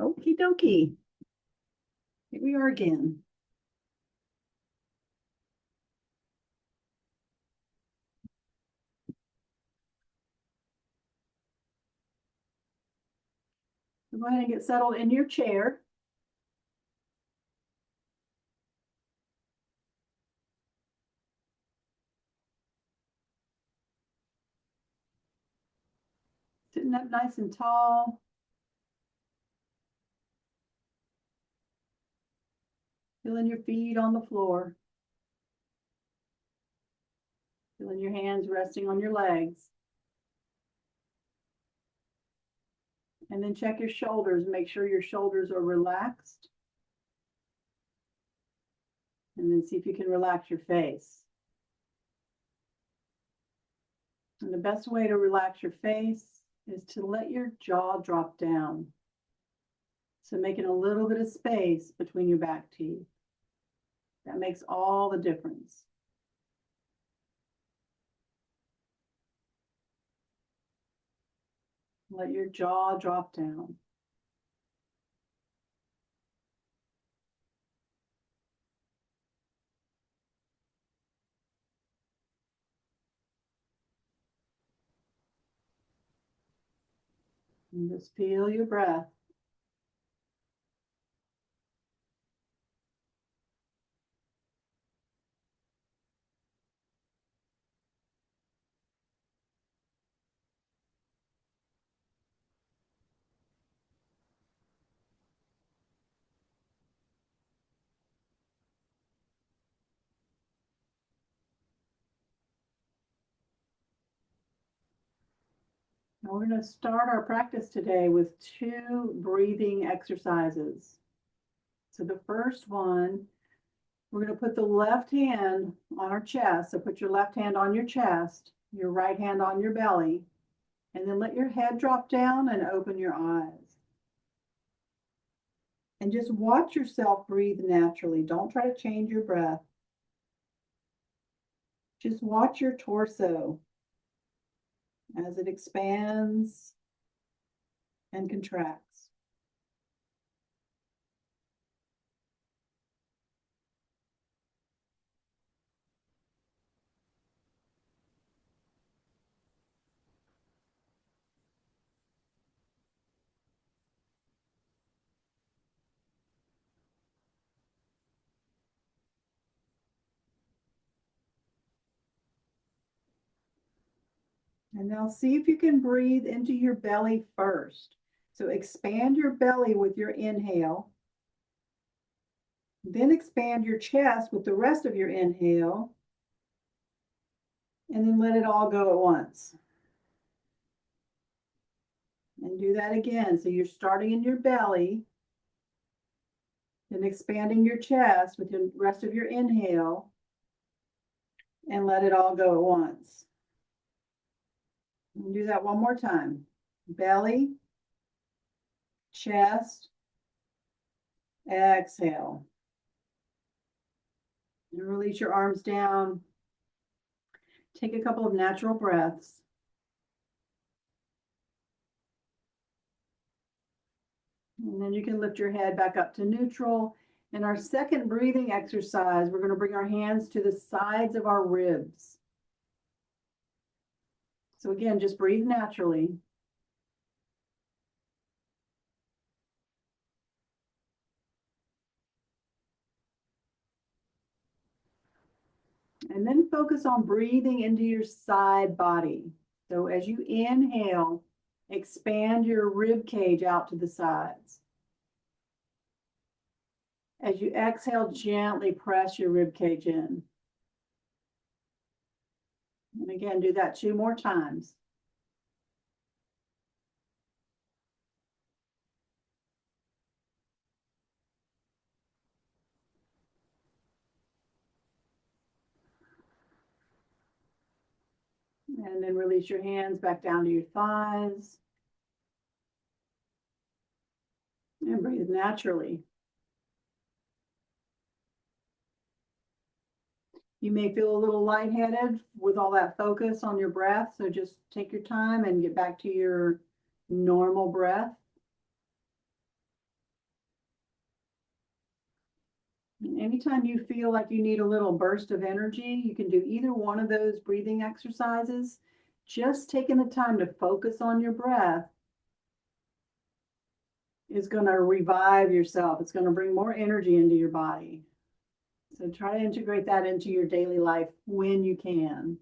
Okie dokie. Here we are again. So go ahead and get settled in your chair. Sitting up nice and tall. Feeling your feet on the floor. Feeling your hands resting on your legs. And then check your shoulders. Make sure your shoulders are relaxed. And then see if you can relax your face. And the best way to relax your face is to let your jaw drop down. So making a little bit of space between your back teeth. That makes all the difference. Let your jaw drop down. And just feel your breath. Now we're going to start our practice today with 2 breathing exercises. So the first one, we're going to put the left hand on our chest. So put your left hand on your chest, your right hand on your belly, and then let your head drop down and open your eyes. And just watch yourself breathe naturally. Don't try to change your breath. Just watch your torso as it expands and contracts. And now see if you can breathe into your belly first. So expand your belly with your inhale. Then expand your chest with the rest of your inhale. And then let it all go at once. And do that again. So you're starting in your belly. Then expanding your chest with the rest of your inhale. And let it all go at once. And do that one more time. Belly, chest, exhale. And release your arms down. Take a couple of natural breaths. And then you can lift your head back up to neutral. In our second breathing exercise, we're going to bring our hands to the sides of our ribs. So again, just breathe naturally. And then focus on breathing into your side body. So as you inhale, expand your rib cage out to the sides. As you exhale, gently press your rib cage in. And again, do that 2 more times. And then release your hands back down to your thighs. And breathe naturally. You may feel a little lightheaded with all that focus on your breath, so just take your time and get back to your normal breath. Anytime you feel like you need a little burst of energy, you can do either one of those breathing exercises. Just taking the time to focus on your breath is going to revive yourself. It's going to bring more energy into your body. So try to integrate that into your daily life when you can.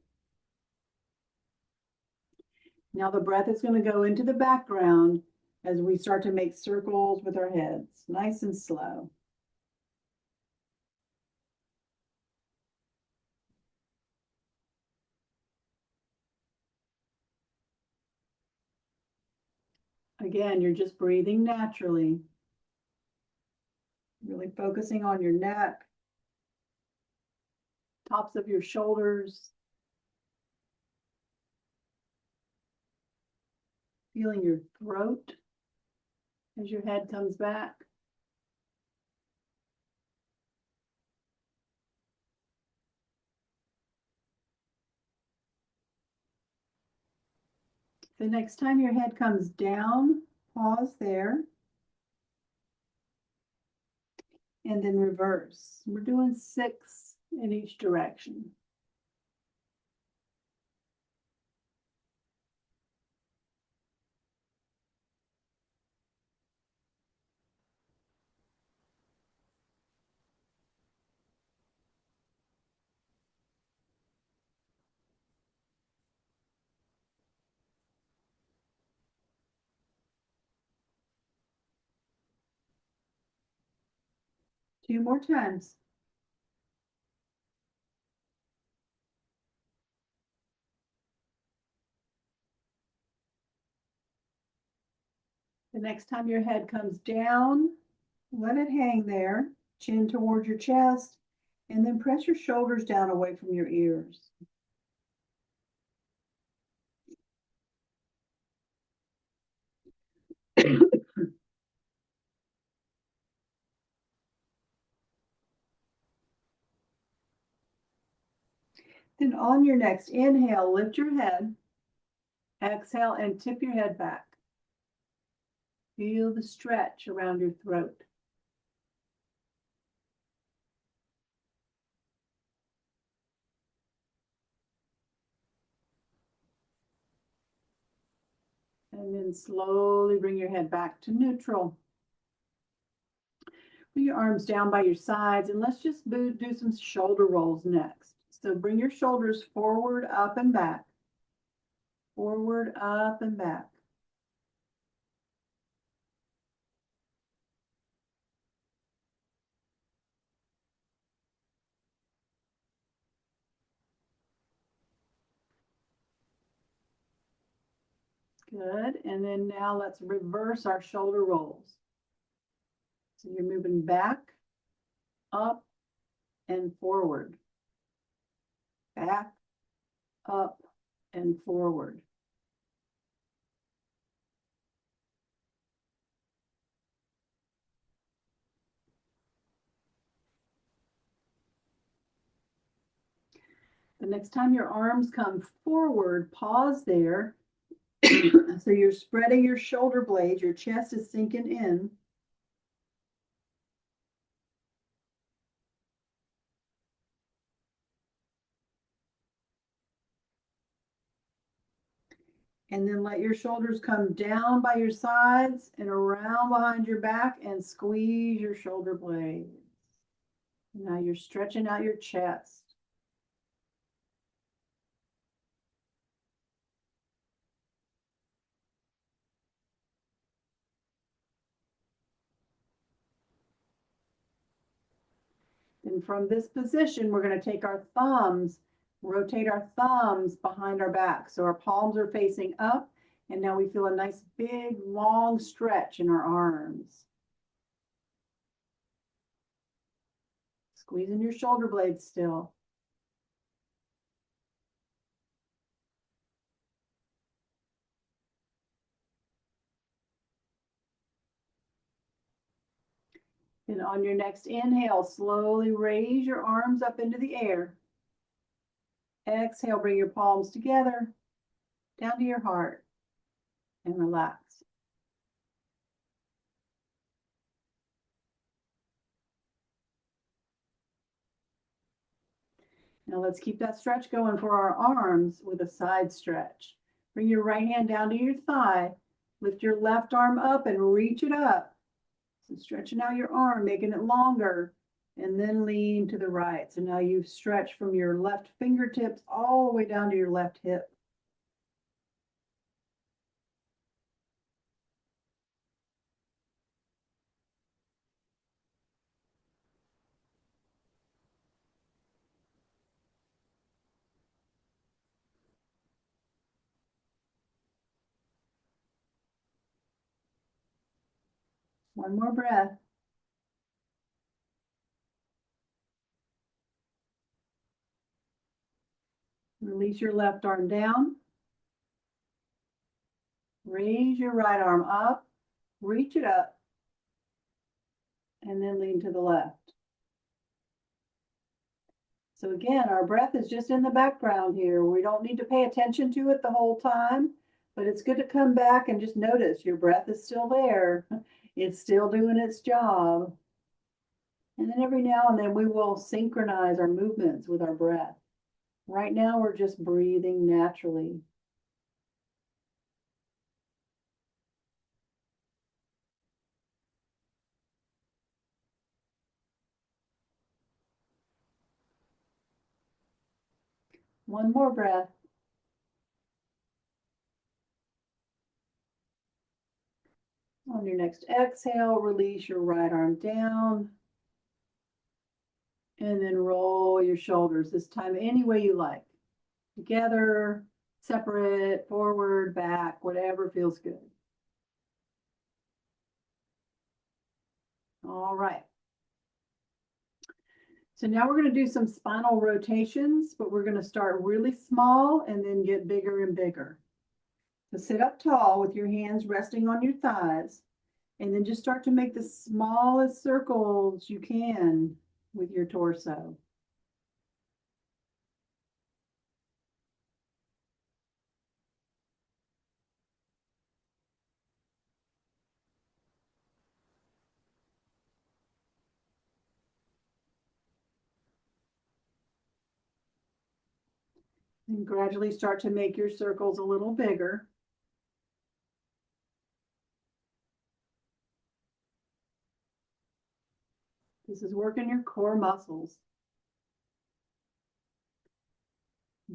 Now the breath is going to go into the background as we start to make circles with our heads, nice and slow. Again, you're just breathing naturally, really focusing on your neck, tops of your shoulders, feeling your throat as your head comes back. The next time your head comes down, pause there. And then reverse. We're doing 6 in each direction. Two more times. The next time your head comes down, let it hang there, chin towards your chest, and then press your shoulders down away from your ears. Then on your next inhale, lift your head. Exhale and tip your head back. Feel the stretch around your throat. And then slowly bring your head back to neutral. Bring your arms down by your sides, and let's just do some shoulder rolls next. So bring your shoulders forward, up and back. Forward, up and back. Good. And then now let's reverse our shoulder rolls. So you're moving back, up, and forward. Back, up, and forward. The next time your arms come forward, pause there. So you're spreading your shoulder blades, your chest is sinking in. And then let your shoulders come down by your sides and around behind your back and squeeze your shoulder blades. Now you're stretching out your chest. And from this position, we're going to take our thumbs, rotate our thumbs behind our back. So our palms are facing up, and now we feel a nice big long stretch in our arms. Squeezing your shoulder blades still. And on your next inhale, slowly raise your arms up into the air. Exhale, bring your palms together, down to your heart, and relax. Now let's keep that stretch going for our arms with a side stretch. Bring your right hand down to your thigh. Lift your left arm up and reach it up. So stretching out your arm, making it longer, and then lean to the right. So now you've stretched from your left fingertips all the way down to your left hip. One more breath. Release your left arm down. Raise your right arm up. Reach it up. And then lean to the left. So again, our breath is just in the background here. We don't need to pay attention to it the whole time, but it's good to come back and just notice your breath is still there. It's still doing its job. And then every now and then we will synchronize our movements with our breath. Right now, we're just breathing naturally. One more breath. On your next exhale, release your right arm down. And then roll your shoulders, this time any way you like. Together, separate, forward, back, whatever feels good. All right. So now we're going to do some spinal rotations, but we're going to start really small and then get bigger and bigger. So sit up tall with your hands resting on your thighs, and then just start to make the smallest circles you can with your torso. And gradually start to make your circles a little bigger. This is working your core muscles.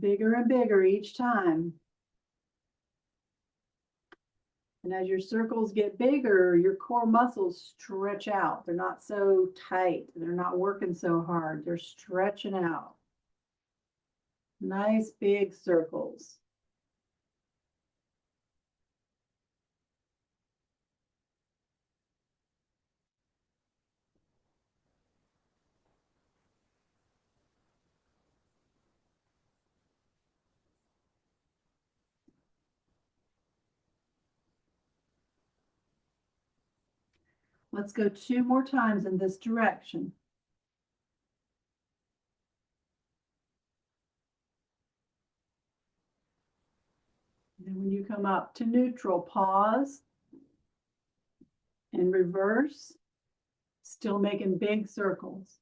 Bigger and bigger each time. And as your circles get bigger, your core muscles stretch out. They're not so tight. They're not working so hard. They're stretching out. Nice big circles. Let's go 2 more times in this direction. And then when you come up to neutral, pause and reverse, still making big circles.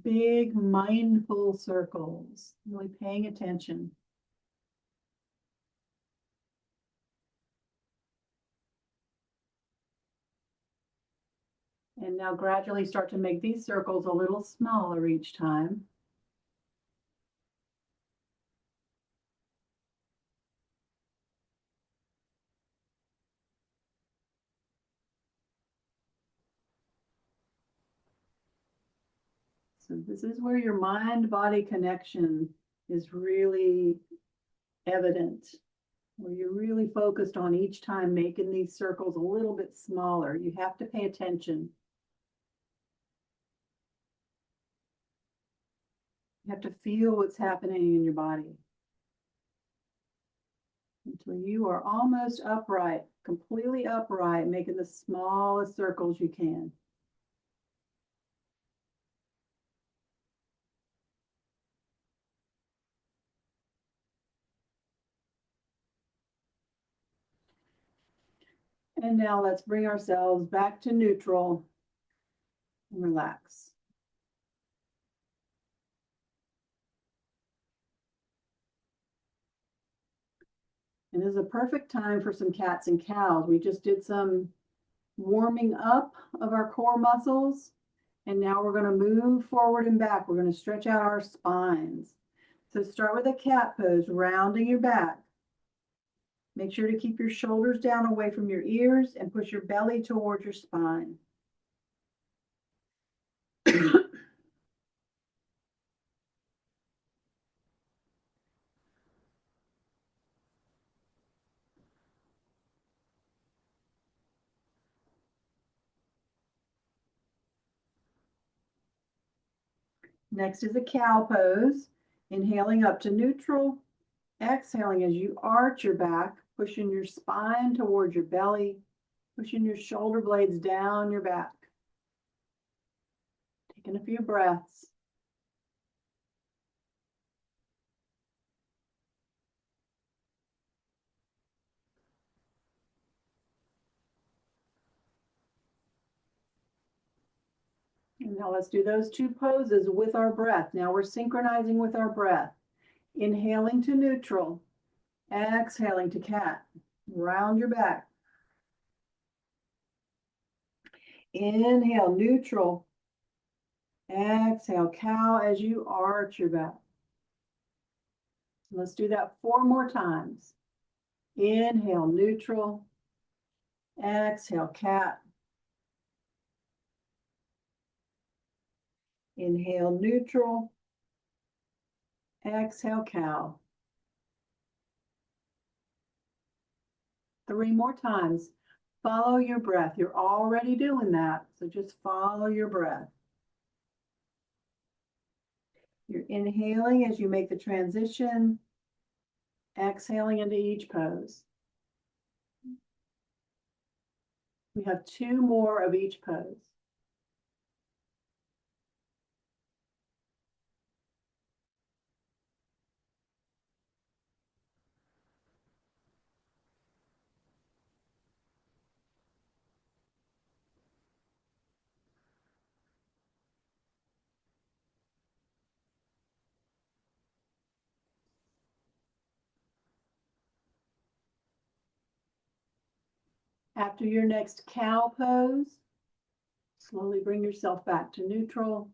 Big mindful circles, really paying attention. And now gradually start to make these circles a little smaller each time. So this is where your mind-body connection is really evident, where you're really focused on each time making these circles a little bit smaller. You have to pay attention. You have to feel what's happening in your body until you are almost upright, completely upright, making the smallest circles you can. And now let's bring ourselves back to neutral. and relax. And this is a perfect time for some cats and cows. We just did some warming up of our core muscles. And now we're going to move forward and back. We're going to stretch out our spines. So start with a cat pose, rounding your back. Make sure to keep your shoulders down away from your ears and push your belly towards your spine. Next is a cow pose. Inhaling up to neutral. Exhaling as you arch your back, pushing your spine towards your belly, pushing your shoulder blades down your back. Taking a few breaths. And now let's do those two poses with our breath. Now we're synchronizing with our breath. Inhaling to neutral, exhaling to cat. Round your back. Inhale, neutral. Exhale, cow as you arch your back. Let's do that 4 more times. Inhale, neutral. Exhale, cat. Inhale, neutral. Exhale, cow. 3 more times. Follow your breath. You're already doing that, so just follow your breath. You're inhaling as you make the transition, exhaling into each pose. We have 2 more of each pose. After your next cow pose, slowly bring yourself back to neutral.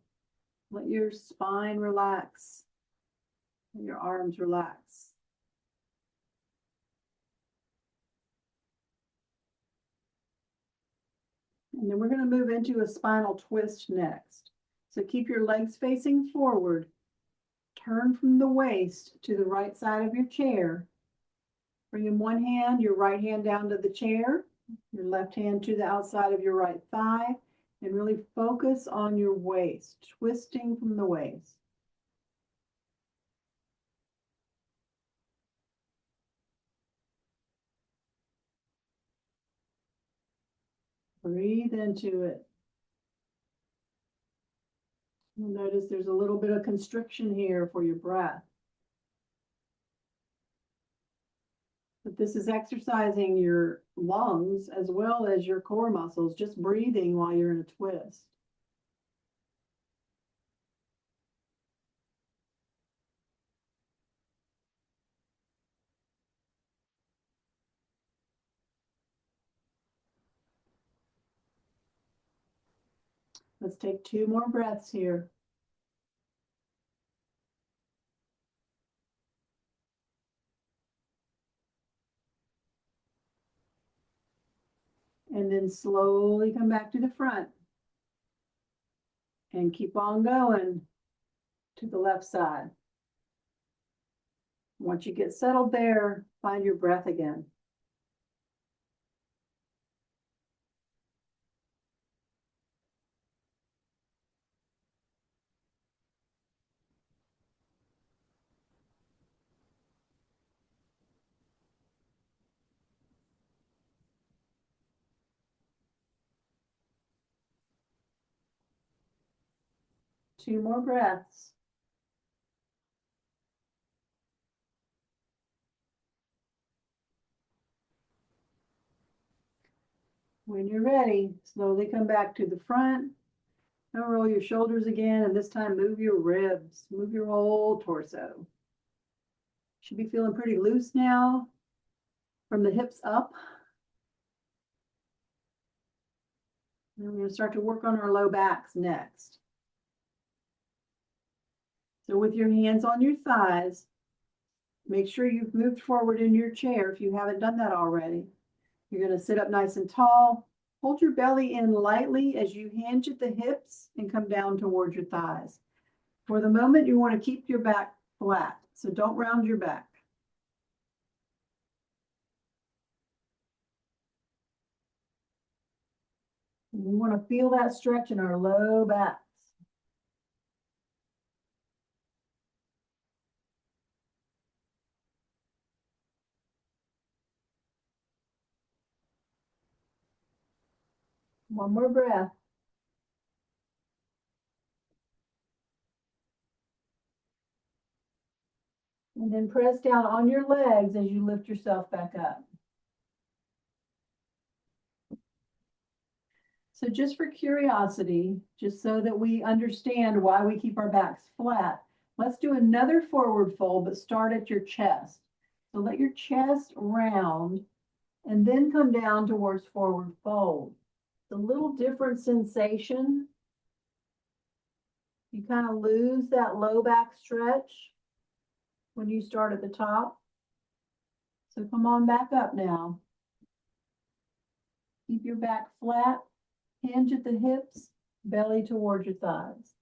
Let your spine relax and your arms relax. And then we're going to move into a spinal twist next. So keep your legs facing forward. Turn from the waist to the right side of your chair. Bring in one hand, your right hand down to the chair, your left hand to the outside of your right thigh, and really focus on your waist, twisting from the waist. Breathe into it. You'll notice there's a little bit of constriction here for your breath. But this is exercising your lungs as well as your core muscles, just breathing while you're in a twist. Let's take 2 more breaths here. And then slowly come back to the front. And keep on going to the left side. Once you get settled there, find your breath again. Two more breaths. When you're ready, slowly come back to the front Now roll your shoulders again, and this time move your ribs, move your whole torso. Should be feeling pretty loose now from the hips up. And we're going to start to work on our low backs next. So with your hands on your thighs, make sure you've moved forward in your chair if you haven't done that already. You're going to sit up nice and tall. Hold your belly in lightly as you hinge at the hips and come down towards your thighs. For the moment, you want to keep your back flat, so don't round your back. We want to feel that stretch in our low backs. One more breath. And then press down on your legs as you lift yourself back up. So just for curiosity, just so that we understand why we keep our backs flat, let's do another forward fold, but start at your chest. So let your chest round and then come down towards forward fold. It's a little different sensation. You kind of lose that low back stretch when you start at the top. So come on back up now. Keep your back flat, hinge at the hips, belly towards your thighs.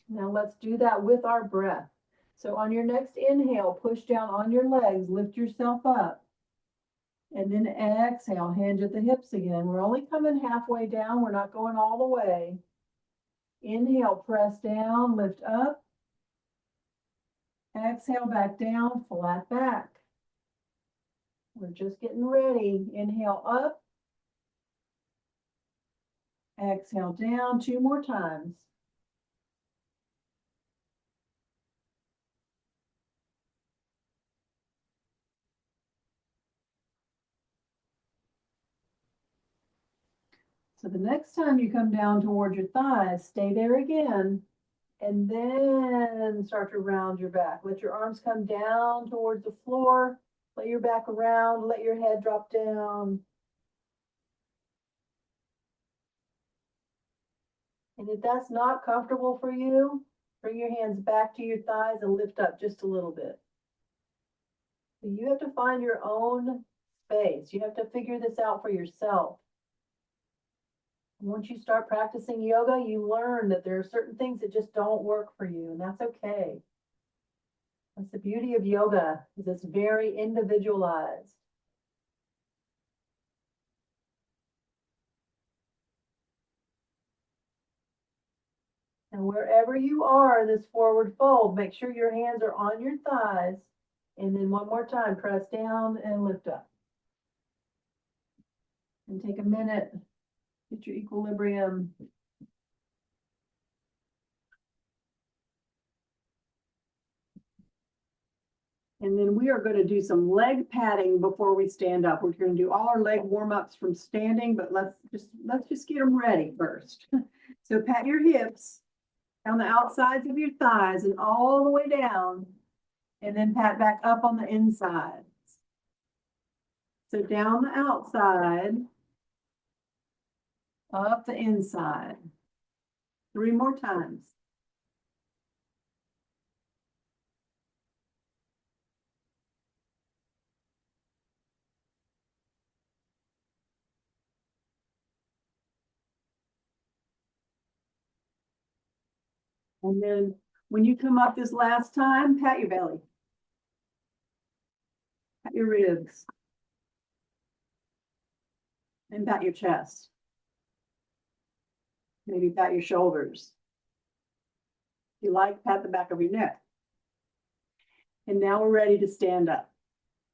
Now let's do that with our breath. So on your next inhale, push down on your legs, lift yourself up. And then exhale, hinge at the hips again. We're only coming halfway down. We're not going all the way. Inhale, press down, lift up. Exhale, back down, flat back. We're just getting ready. Inhale up. Exhale down, 2 more times. So the next time you come down towards your thighs, stay there again, and then start to round your back. Let your arms come down towards the floor. Let your back around, let your head drop down. And if that's not comfortable for you, bring your hands back to your thighs and lift up just a little bit. So you have to find your own space. You have to figure this out for yourself. Once you start practicing yoga, you learn that there are certain things that just don't work for you, and that's okay. That's the beauty of yoga, is it's very individualized. And wherever you are in this forward fold, make sure your hands are on your thighs. And then one more time, press down and lift up. And take a minute, get your equilibrium. And then we are going to do some leg padding before we stand up. We're going to do all our leg warm-ups from standing, but let's just get them ready first. So pat your hips down the outsides of your thighs and all the way down, and then pat back up on the insides. So down the outside, up the inside. 3 more times. And then when you come up this last time, pat your belly. Pat your ribs. And pat your chest. Maybe pat your shoulders. If you like, pat the back of your neck. And now we're ready to stand up.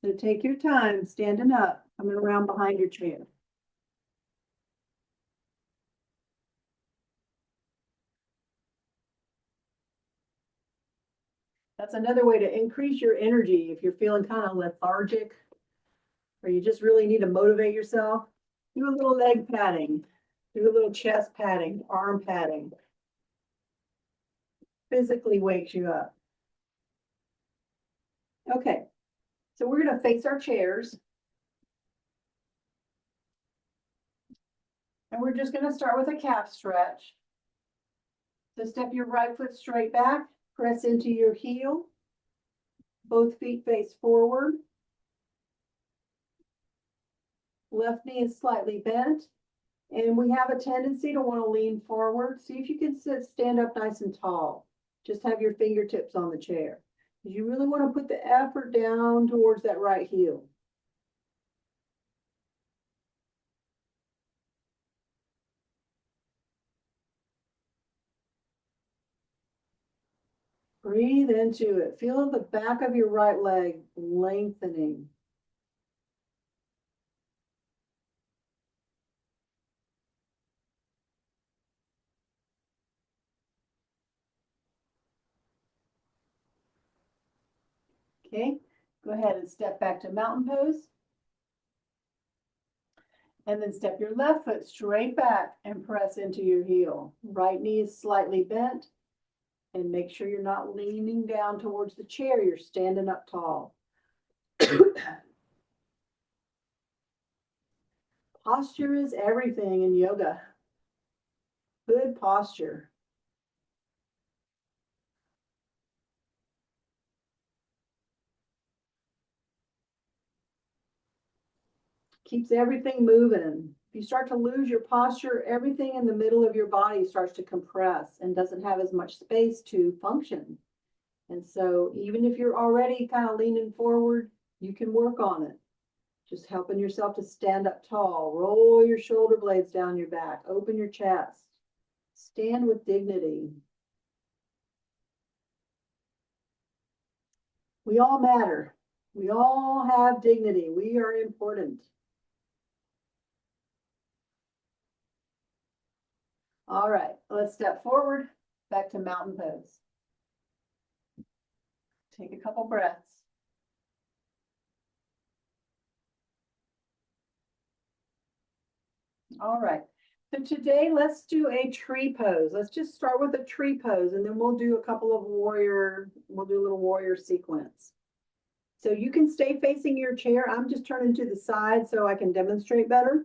So take your time standing up, coming around behind your chair. That's another way to increase your energy if you're feeling kind of lethargic or you just really need to motivate yourself. Do a little leg padding, do a little chest padding, arm padding. Physically wakes you up. Okay, so we're going to face our chairs. And we're just going to start with a calf stretch. So step your right foot straight back, press into your heel. Both feet face forward. Left knee is slightly bent. And we have a tendency to want to lean forward. See if you can stand up nice and tall. Just have your fingertips on the chair. You really want to put the effort down towards that right heel. Breathe into it. Feel the back of your right leg lengthening. Okay, go ahead and step back to mountain pose. And then step your left foot straight back and press into your heel. Right knee is slightly bent. And make sure you're not leaning down towards the chair. You're standing up tall. Posture is everything in yoga. Good posture. Keeps everything moving. If you start to lose your posture, everything in the middle of your body starts to compress and doesn't have as much space to function. And so even if you're already kind of leaning forward, you can work on it. Just helping yourself to stand up tall. Roll your shoulder blades down your back. Open your chest. Stand with dignity. We all matter. We all have dignity. We are important. All right, let's step forward, back to mountain pose. Take a couple breaths. All right, so today let's do a tree pose. Let's just start with a tree pose and then we'll do a couple of we'll do a little warrior sequence. So you can stay facing your chair. I'm just turning to the side so I can demonstrate better.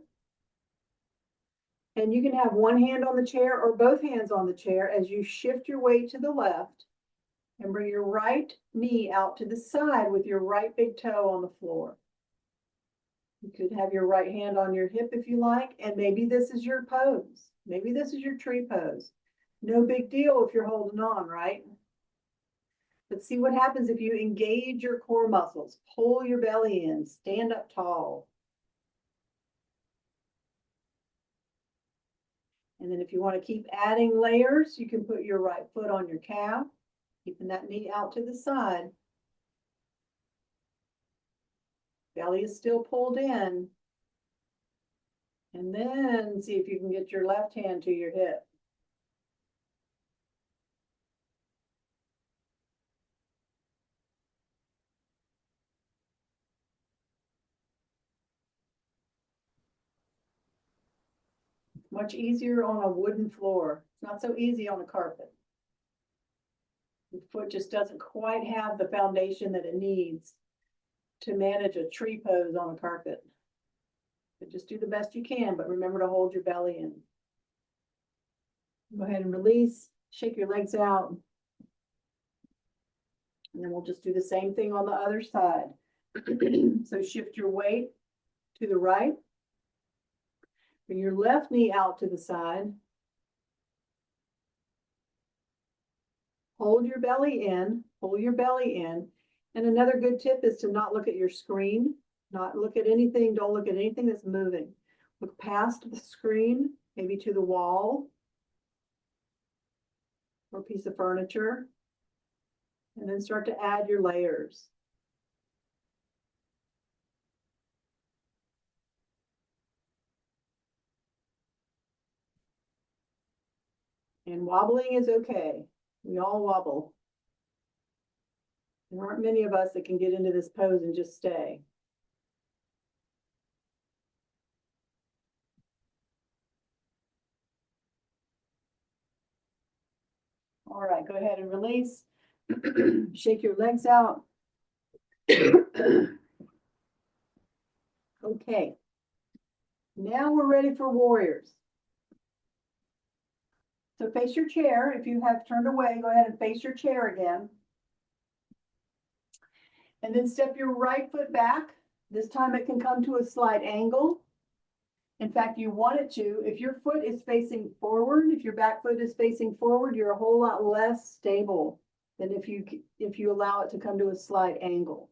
And you can have one hand on the chair or both hands on the chair as you shift your weight to the left and bring your right knee out to the side with your right big toe on the floor. You could have your right hand on your hip if you like, and maybe this is your pose. Maybe this is your tree pose. No big deal if you're holding on, right? But see what happens if you engage your core muscles, pull your belly in, stand up tall. And then if you want to keep adding layers, you can put your right foot on your calf, keeping that knee out to the side. Belly is still pulled in. And then see if you can get your left hand to your hip. Much easier on a wooden floor. It's not so easy on a carpet. The foot just doesn't quite have the foundation that it needs to manage a tree pose on a carpet. But just do the best you can, but remember to hold your belly in. Go ahead and release, shake your legs out. And then we'll just do the same thing on the other side. So shift your weight to the right. Bring your left knee out to the side. Hold your belly in, pull your belly in. And another good tip is to not look at your screen, not look at anything, don't look at anything that's moving. Look past the screen, maybe to the wall or a piece of furniture, and then start to add your layers. And wobbling is okay. We all wobble. There aren't many of us that can get into this pose and just stay. All right, go ahead and release. Shake your legs out. Okay. Now we're ready for warriors. So face your chair. If you have turned away, go ahead and face your chair again. And then step your right foot back. This time it can come to a slight angle. In fact, you want it to. If your foot is facing forward, if your back foot is facing forward, you're a whole lot less stable than if you allow it to come to a slight angle.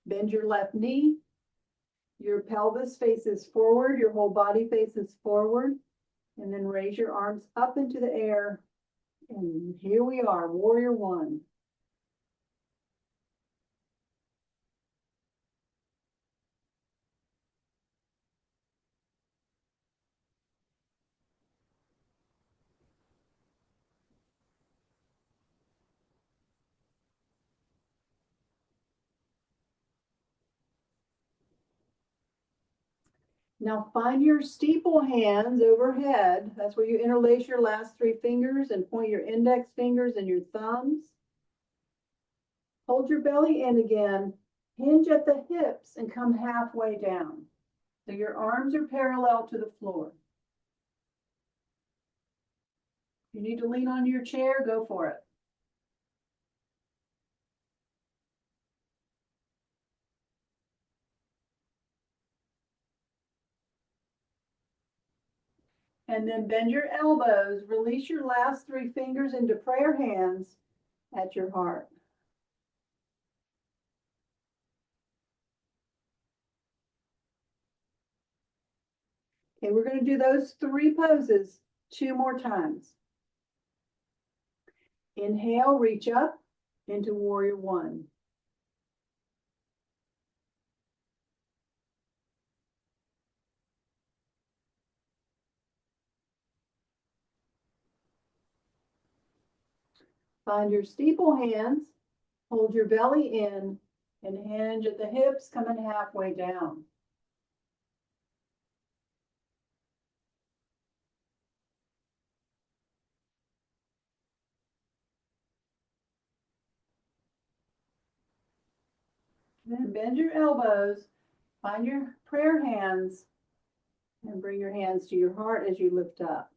Bend your left knee. Your pelvis faces forward, your whole body faces forward, and then raise your arms up into the air. And here we are, warrior one. Now find your steeple hands overhead. That's where you interlace your last three fingers and point your index fingers and your thumbs. Hold your belly in again. Hinge at the hips and come halfway down. So your arms are parallel to the floor. If you need to lean onto your chair, go for it. And then bend your elbows, release your last three fingers into prayer hands at your heart. Okay, we're going to do those three poses 2 more times. Inhale, reach up into warrior one. Find your steeple hands, hold your belly in, and hinge at the hips, coming halfway down. Then bend your elbows, find your prayer hands, and bring your hands to your heart as you lift up.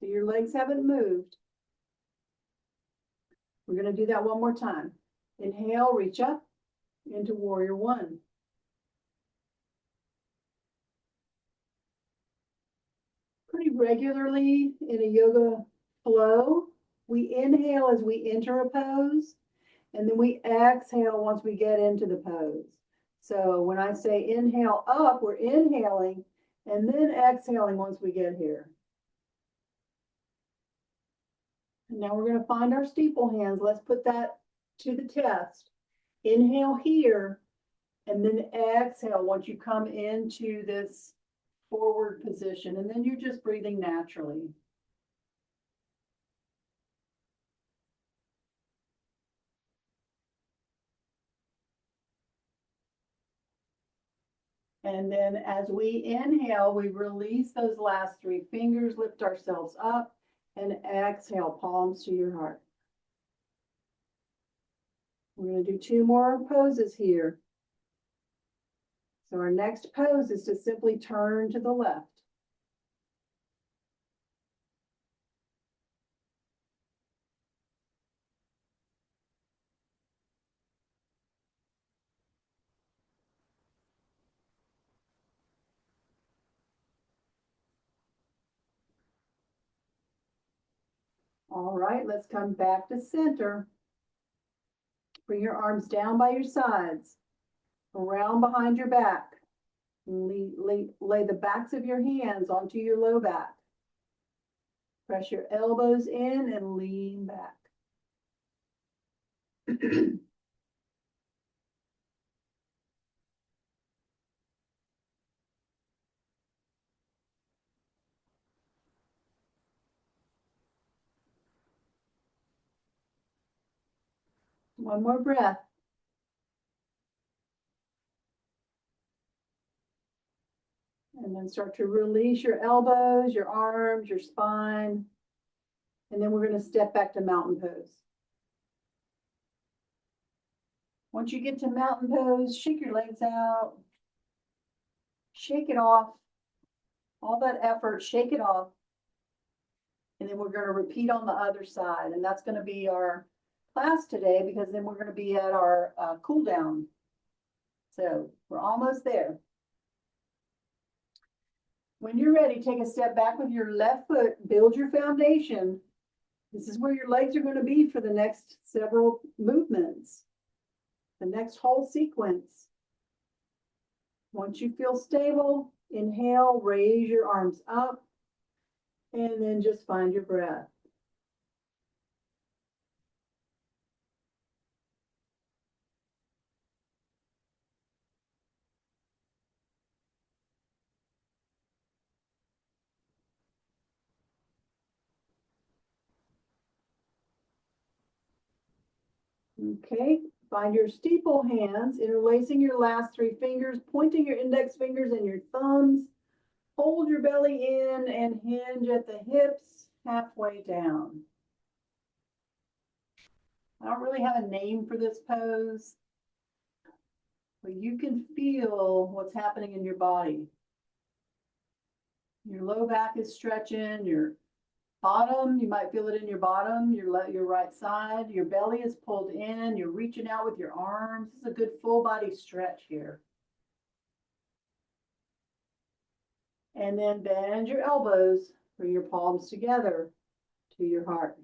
So your legs haven't moved. We're going to do that one more time. Inhale, reach up into warrior one. Pretty regularly in a yoga flow, we inhale as we enter a pose, and then we exhale once we get into the pose. So when I say inhale up, we're inhaling and then exhaling once we get here. And now we're going to find our steeple hands. Let's put that to the test. Inhale here, and then exhale once you come into this forward position, and then you're just breathing naturally. And then as we inhale, we release those last three fingers, lift ourselves up, and exhale, palms to your heart. We're going to do 2 more poses here. So our next pose is to simply turn to the left. All right, let's come back to center. Bring your arms down by your sides, around behind your back. Lay the backs of your hands onto your low back. Press your elbows in and lean back. One more breath. And then start to release your elbows, your arms, your spine. And then we're going to step back to mountain pose. Once you get to mountain pose, shake your legs out. Shake it off. All that effort, shake it off. And then we're going to repeat on the other side. And that's going to be our class today, because then we're going to be at our cool down. So we're almost there. When you're ready, take a step back with your left foot, build your foundation. This is where your legs are going to be for the next several movements, the next whole sequence. Once you feel stable, inhale, raise your arms up, and then just find your breath. Okay, find your steeple hands, interlacing your last three fingers, pointing your index fingers and your thumbs. Hold your belly in and hinge at the hips, halfway down. I don't really have a name for this pose, but you can feel what's happening in your body. Your low back is stretching, your bottom, you might feel it in your bottom, your right side, your belly is pulled in, you're reaching out with your arms. This is a good full body stretch here. And then bend your elbows, bring your palms together to your heart.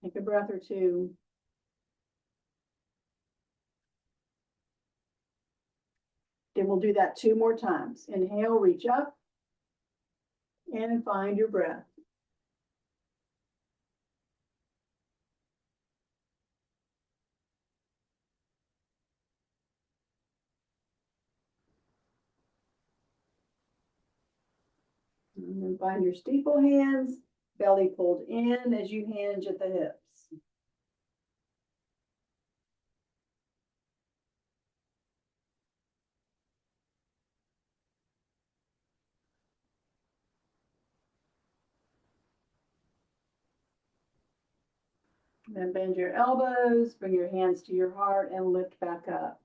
Take a breath or two. Then we'll do that 2 more times. Inhale, reach up, and find your breath. And then find your steeple hands, belly pulled in as you hinge at the hips. Then bend your elbows, bring your hands to your heart, and lift back up.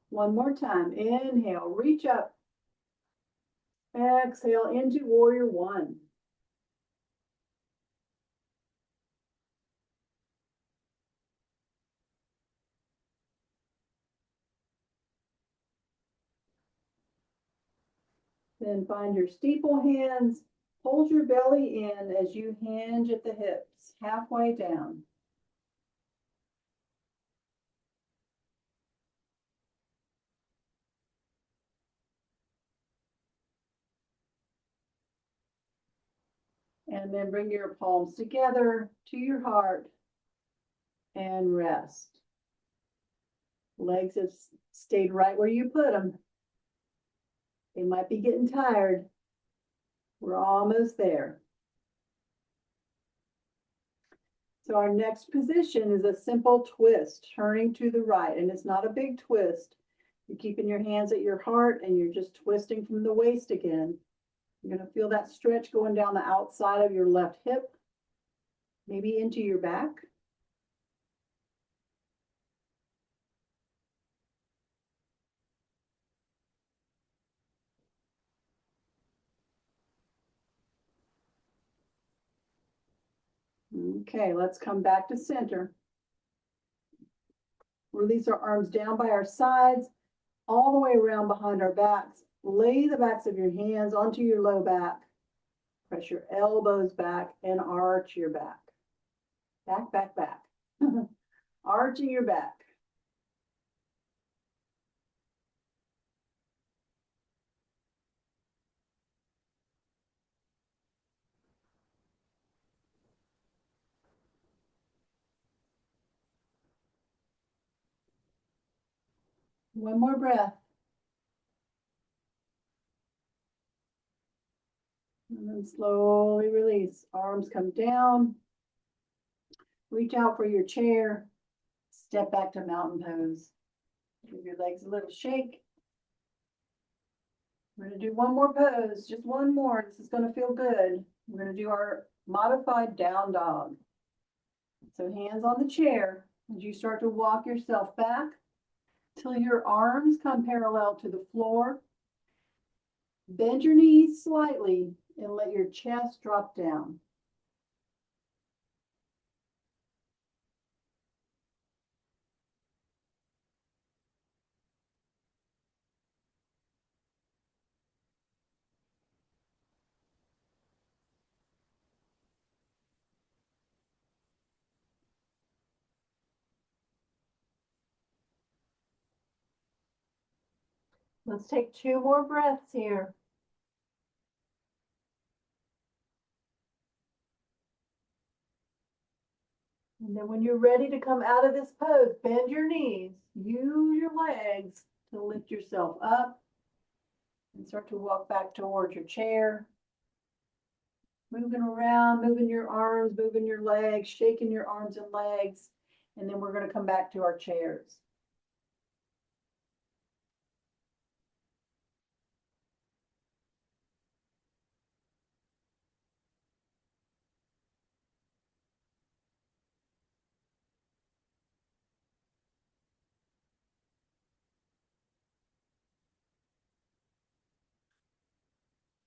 One more time. Inhale, reach up. Exhale into warrior one. Then find your steeple hands. Hold your belly in as you hinge at the hips, halfway down. And then bring your palms together to your heart and rest. Legs have stayed right where you put them. They might be getting tired. We're almost there. So our next position is a simple twist, turning to the right, and it's not a big twist. You're keeping your hands at your heart and you're just twisting from the waist again. You're going to feel that stretch going down the outside of your left hip, maybe into your back. Okay, let's come back to center. Release our arms down by our sides, all the way around behind our backs. Lay the backs of your hands onto your low back. Press your elbows back and arch your back. Back, back, back. Arching your back. One more breath. And then slowly release. Arms come down. Reach out for your chair. Step back to mountain pose. Give your legs a little shake. We're going to do one more pose, just one more. This is going to feel good. We're going to do our modified down dog. So hands on the chair as you start to walk yourself back till your arms come parallel to the floor. Bend your knees slightly and let your chest drop down. Let's take 2 more breaths here. And then when you're ready to come out of this pose, bend your knees, use your legs to lift yourself up and start to walk back towards your chair. Moving around, moving your arms, moving your legs, shaking your arms and legs. And then we're going to come back to our chairs.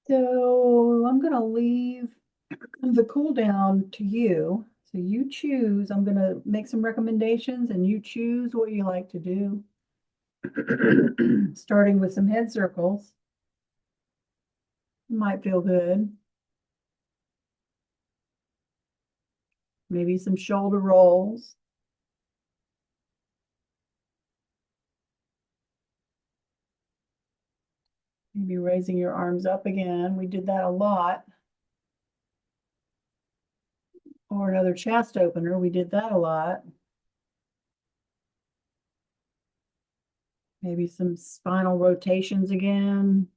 So I'm going to leave the cool down to you. So you choose. I'm going to make some recommendations and you choose what you like to do. Starting with some head circles. Might feel good. Maybe some shoulder rolls. Maybe raising your arms up again. We did that a lot. Or another chest opener. We did that a lot. Maybe some spinal rotations again.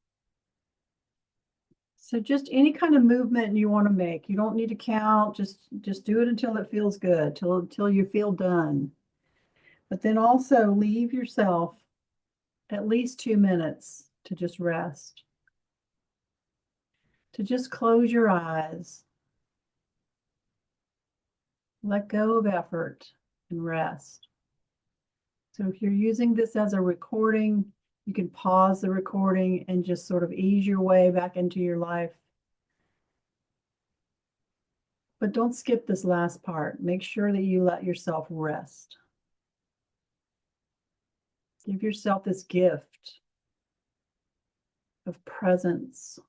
So just any kind of movement you want to make. You don't need to count. Just do it until it feels good, till you feel done. But then also leave yourself at least 2 minutes to just rest. To just close your eyes. Let go of effort and rest. So if you're using this as a recording, you can pause the recording and just sort of ease your way back into your life. But don't skip this last part. Make sure that you let yourself rest. Give yourself this gift of presence